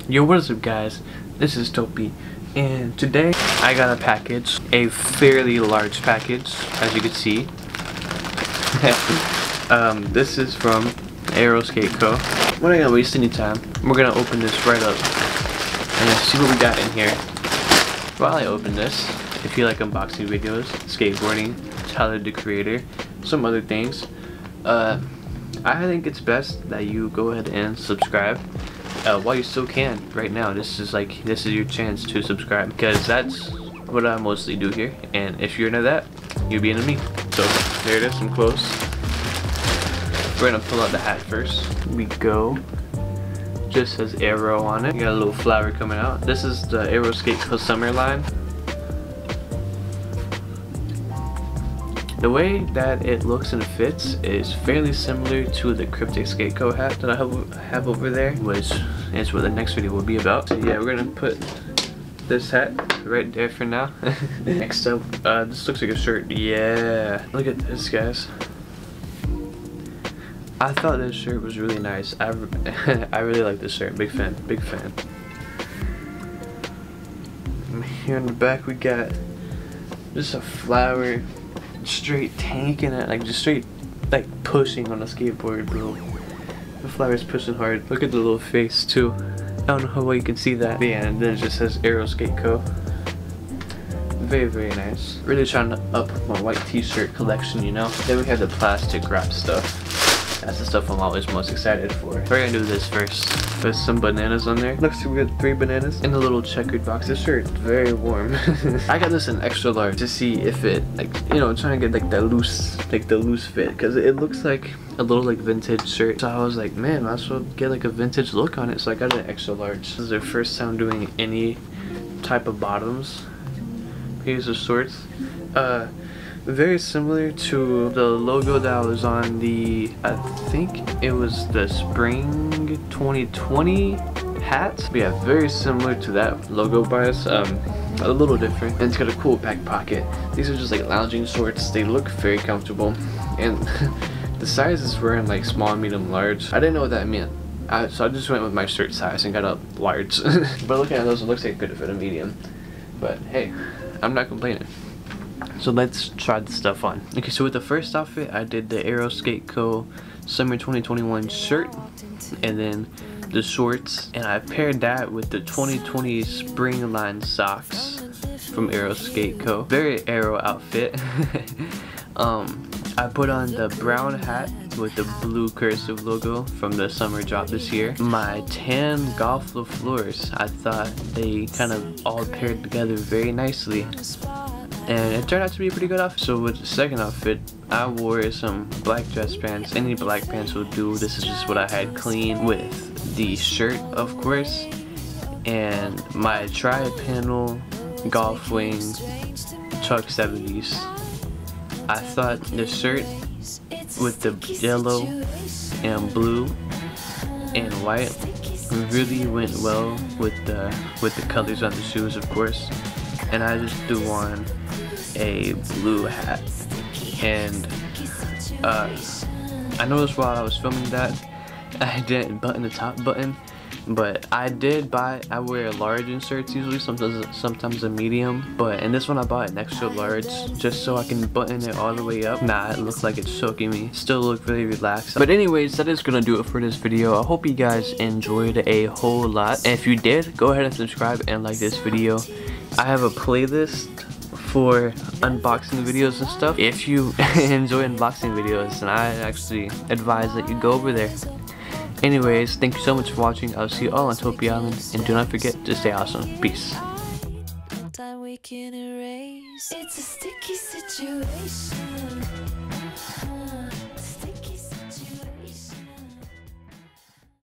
Yo, what is up guys, this is Topi, and today I got a package, a fairly large package, as you can see. This is from Aeroskate Co. We're not gonna waste any time, we're gonna open this right up and see what we got in here. While I open this, if you like unboxing videos, skateboarding, Tyler the Creator, some other things, I think it's best that you go ahead and subscribe while you still can. Right now, this is your chance to subscribe, because that's what I mostly do here, and if you're into that, you'll be into me. So there it is, I'm close. We're gonna pull out the hat first. Here we go. Just says Aero on it. You got a little flower coming out. This is the Aeroskate Co summer line. The way that it looks and fits is fairly similar to the Cryptic Skate Co hat that I have over there, which is what the next video will be about. So yeah, we're gonna put this hat right there for now. Next up, this looks like a shirt. Yeah, look at this, guys. I thought this shirt was really nice. I really like this shirt. Big fan, big fan. Here in the back we got just a flower, straight tanking it, like just straight like pushing on a skateboard, bro. The flower's pushing hard. Look at the little face too. I don't know how well you can see that. But yeah, and then it just says Aeroskate Co. Very, very nice. Really trying to up my white t-shirt collection, you know. Then we have the plastic wrap stuff. That's the stuff I'm always most excited for. We're gonna do this first. Put some bananas on there. Looks like we got 3 bananas in a little checkered box. This shirt is very warm. I got this in extra large to see if it, like, you know, trying to get like that loose, like the loose fit, because it looks like a little like vintage shirt. So I was like, man, might as well get like a vintage look on it. So I got it extra large. This is their first time doing any type of bottoms. Here's the shorts. Very similar to the logo that was on the, I think it was the spring 2020 hat. But yeah, very similar to that logo bias, a little different, and it's got a cool back pocket. These are just like lounging shorts. They look very comfortable, and the sizes were in like small, medium, large. I didn't know what that meant, so I just went with my shirt size and got a large. But looking at those, it looks like it could fit a medium, but hey, I'm not complaining. So let's try the stuff on. Okay, so with the first outfit, I did the Aeroskate Co Summer 2021 shirt, and then the shorts, and I paired that with the 2020 spring line socks from Aeroskate Co. Very Aero outfit. I put on the brown hat with the blue cursive logo from the summer drop this year. My tan golf floors, I thought they kind of all paired together very nicely, and it turned out to be a pretty good outfit. So with the second outfit, I wore some black dress pants. Any black pants will do. This is just what I had clean, with the shirt, of course, and my tri-panel golf wing Chuck 70s. I thought the shirt with the yellow and blue and white really went well with the colors on the shoes, of course. And I just threw on a blue hat, and I noticed while I was filming that I didn't button the top button, but I wear a large in shirts usually, sometimes a medium, but in this one I bought an extra large just so I can button it all the way up. Nah, it looked like it's choking me. Still look really relaxed. But anyways, that is gonna do it for this video. I hope you guys enjoyed a whole lot, and if you did, go ahead and subscribe and like this video. I have a playlist for unboxing videos and stuff. If you enjoy unboxing videos, then I actually advise that you go over there. Anyways, thank you so much for watching. I'll see you all on Topi Island, and do not forget to stay awesome. Peace. It's a sticky situation.